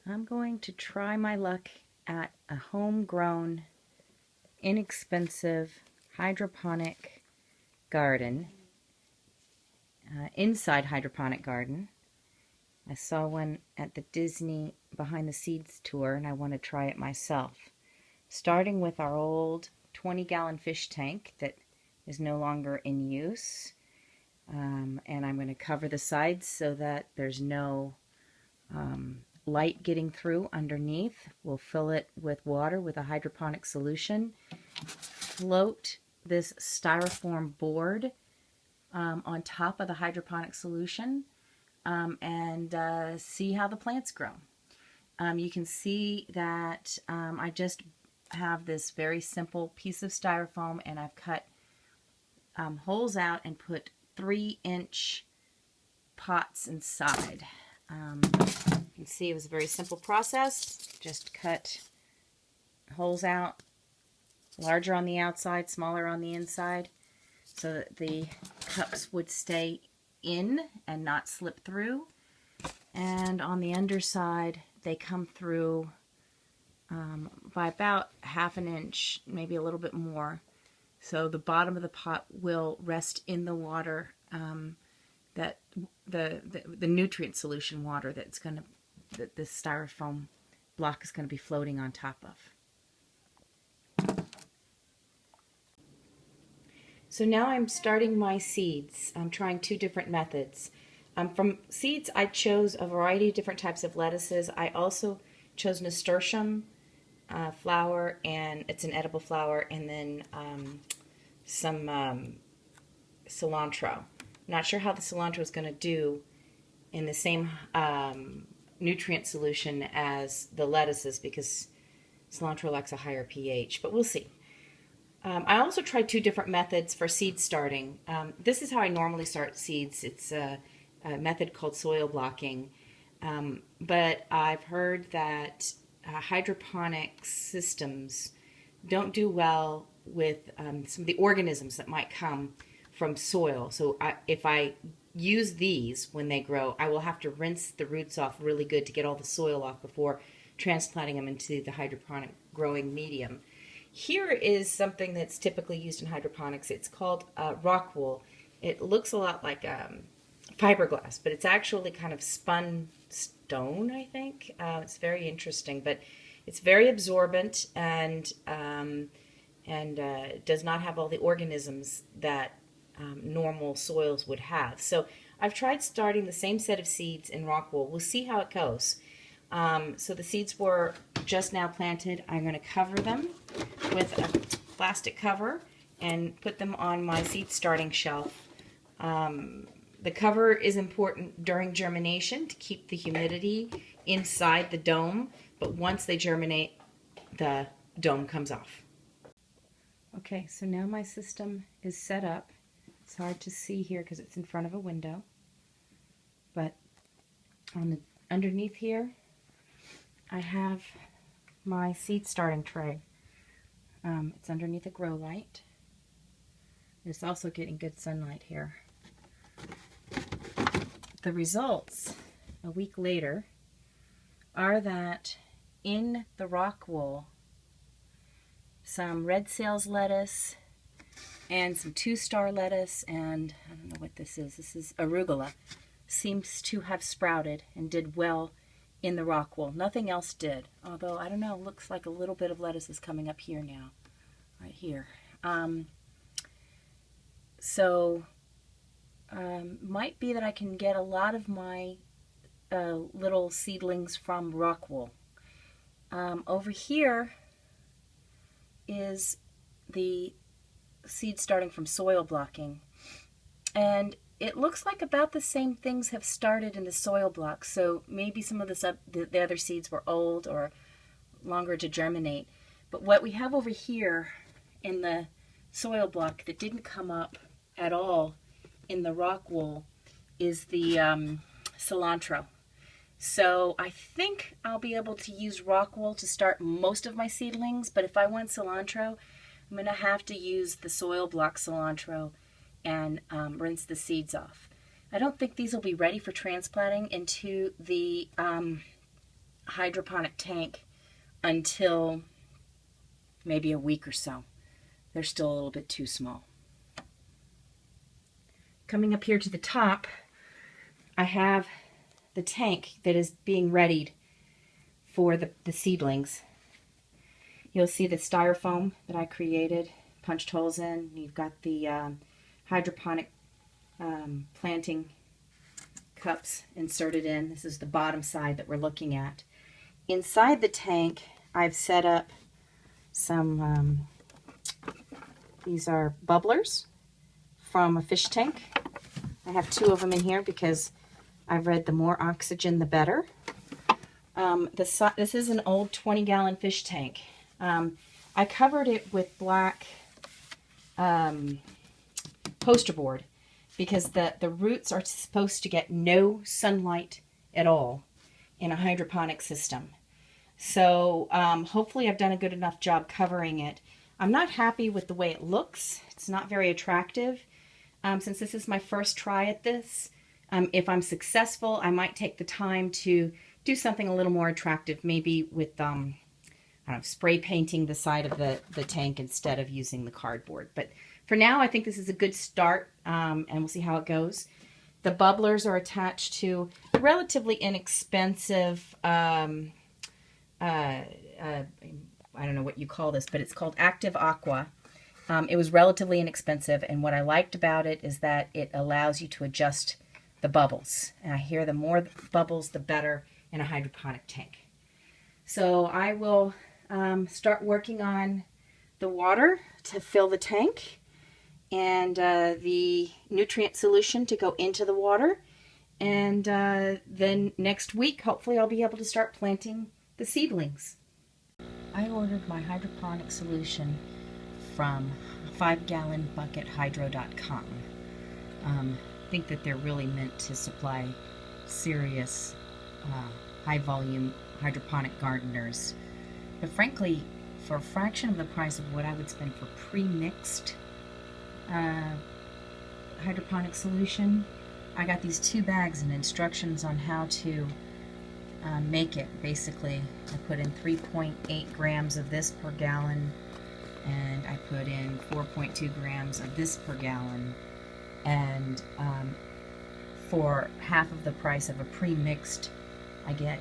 I'm going to try my luck at a homegrown, inexpensive hydroponic garden, inside hydroponic garden. I saw one at the Disney Behind the Seeds tour and I want to try it myself. Starting with our old 20-gallon fish tank that is no longer in use. And I'm going to cover the sides so that there's no light getting through underneath. We'll fill it with water with a hydroponic solution. Float this styrofoam board on top of the hydroponic solution and see how the plants grow. You can see that I just have this very simple piece of styrofoam and I've cut holes out and put 3-inch pots inside. You can see it was a very simple process. Just cut holes out, larger on the outside, smaller on the inside, so that the cups would stay in and not slip through. And on the underside, they come through by about 1/2 inch, maybe a little bit more. So the bottom of the pot will rest in the water, that the nutrient solution water that this styrofoam block is going to be floating on top of. So now I'm starting my seeds. I'm trying 2 different methods. From seeds, I chose a variety of different types of lettuces. I also chose nasturtium flower, and it's an edible flower, and then some cilantro. Not sure how the cilantro is going to do in the same nutrient solution as the lettuces because cilantro likes a higher pH, but we'll see. I also tried 2 different methods for seed starting. This is how I normally start seeds. It's a method called soil blocking, but I've heard that hydroponic systems don't do well with some of the organisms that might come from soil. So if I use these when they grow, I will have to rinse the roots off really good to get all the soil off before transplanting them into the hydroponic growing medium. Here is something that's typically used in hydroponics. It's called rock wool. It looks a lot like fiberglass, but it's actually kind of spun stone, I think. It's very interesting, but it's very absorbent and does not have all the organisms that normal soils would have. So I've tried starting the same set of seeds in rock wool. We'll see how it goes. So the seeds were just now planted. I'm going to cover them with a plastic cover and put them on my seed starting shelf. The cover is important during germination to keep the humidity inside the dome, but once they germinate, the dome comes off. Okay, so now my system is set up. It's hard to see here because it's in front of a window, but underneath here I have my seed starting tray. It's underneath a grow light. It's also getting good sunlight here. The results a week later are that in the rock wool, some red sales lettuce and some 2-star lettuce, and I don't know what this is arugula, seems to have sprouted and did well in the rock wool. Nothing else did, although I don't know, looks like a little bit of lettuce is coming up here now, right here. Might be that I can get a lot of my little seedlings from rock wool. Over here is the seed starting from soil blocking, and it looks like about the same things have started in the soil block, so maybe some of the other seeds were old or longer to germinate. But what we have over here in the soil block that didn't come up at all in the rock wool is the cilantro. So I think I'll be able to use rock wool to start most of my seedlings, but if I want cilantro, I'm going to have to use the soil block cilantro and rinse the seeds off. I don't think these will be ready for transplanting into the hydroponic tank until maybe a week or so. They're still a little bit too small. Coming up here to the top, I have the tank that is being readied for the seedlings. You'll see the styrofoam that I created, punched holes in. You've got the hydroponic planting cups inserted in. This is the bottom side that we're looking at. Inside the tank, I've set up some, these are bubblers from a fish tank. I have 2 of them in here because I've read the more oxygen, the better. This is an old 20-gallon fish tank. I covered it with black poster board because the roots are supposed to get no sunlight at all in a hydroponic system. So hopefully I've done a good enough job covering it. I'm not happy with the way it looks. It's not very attractive. Since this is my first try at this, if I'm successful, I might take the time to do something a little more attractive, maybe with I don't know, spray painting the side of the tank instead of using the cardboard. But for now, I think this is a good start, and we'll see how it goes. The bubblers are attached to a relatively inexpensive, I don't know what you call this, but it's called Active Aqua. It was relatively inexpensive, and what I liked about it is that it allows you to adjust the bubbles. And I hear the more bubbles, the better in a hydroponic tank. So I will start working on the water to fill the tank and the nutrient solution to go into the water. And then next week, hopefully I'll be able to start planting the seedlings. I ordered my hydroponic solution from 5gallonbuckethydro.com. I think that they're really meant to supply serious high-volume hydroponic gardeners. But frankly, for a fraction of the price of what I would spend for pre-mixed hydroponic solution, I got these 2 bags and instructions on how to make it. Basically, I put in 3.8 grams of this per gallon, and I put in 4.2 grams of this per gallon, and for half of the price of a pre-mixed, I get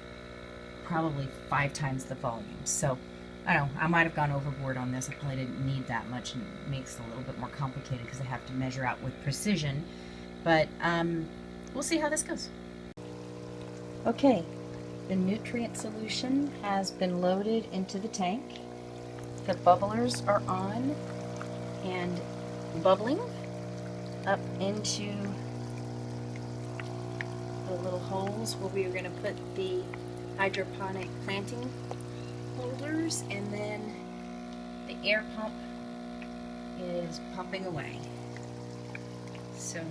probably 5 times the volume. So I don't know, I might have gone overboard on this. I probably didn't need that much, and it makes it a little bit more complicated because I have to measure out with precision. But we'll see how this goes. Okay, the nutrient solution has been loaded into the tank. The bubblers are on and bubbling up into the little holes where we are going to put the hydroponic planting holders, and then the air pump is pumping away. So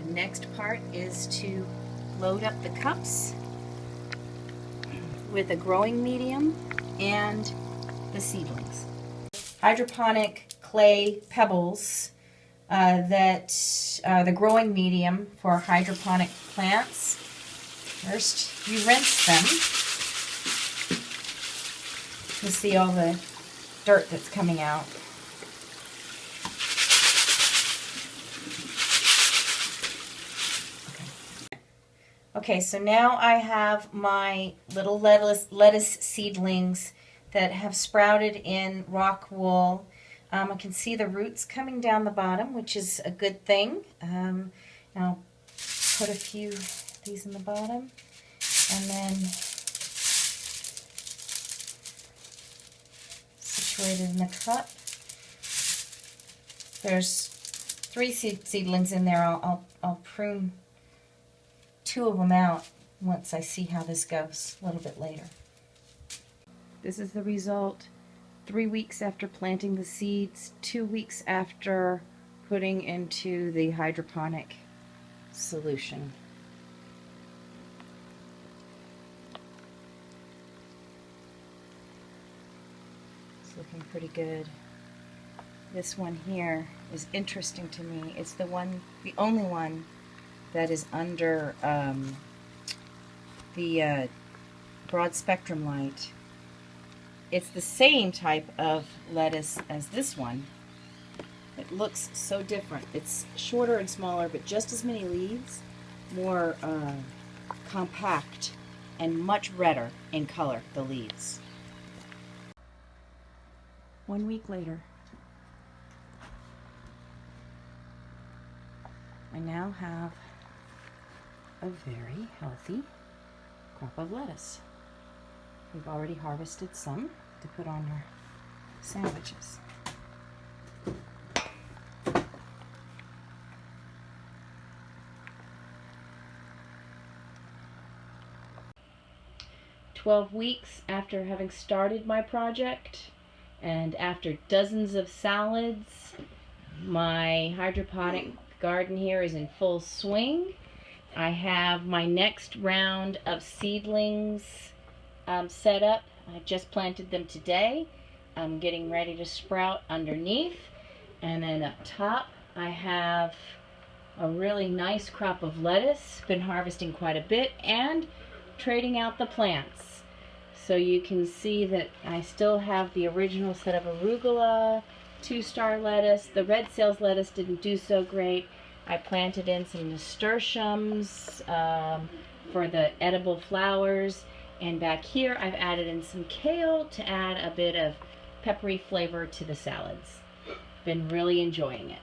the next part is to load up the cups with a growing medium and the seedlings. Hydroponic clay pebbles that are the growing medium for hydroponic plants. First, you rinse them. You see all the dirt that's coming out. Okay, so now I have my little lettuce seedlings that have sprouted in rock wool. I can see the roots coming down the bottom, which is a good thing. I'll put a few of these in the bottom, and then situated in the cup. There's 3 seedlings in there. I'll prune 2 of them out once I see how this goes a little bit later. This is the result 3 weeks after planting the seeds, 2 weeks after putting into the hydroponic solution. It's looking pretty good. This one here is interesting to me. It's the only one that is under the broad spectrum light. It's the same type of lettuce as this one. It looks so different. It's shorter and smaller, but just as many leaves, more compact, and much redder in color, the leaves. 1 week later, I now have a very healthy crop of lettuce. We've already harvested some to put on our sandwiches. "12 weeks after having started my project, and after dozens of salads, my hydroponic garden here is in full swing. I have my next round of seedlings set up. I just planted them today. I'm getting ready to sprout underneath. And then up top, I have a really nice crop of lettuce. Been harvesting quite a bit and trading out the plants. So you can see that I still have the original set of arugula, 2-star lettuce. The red sales lettuce didn't do so great. I planted in some nasturtiums for the edible flowers. And back here I've added in some kale to add a bit of peppery flavor to the salads. Been really enjoying it.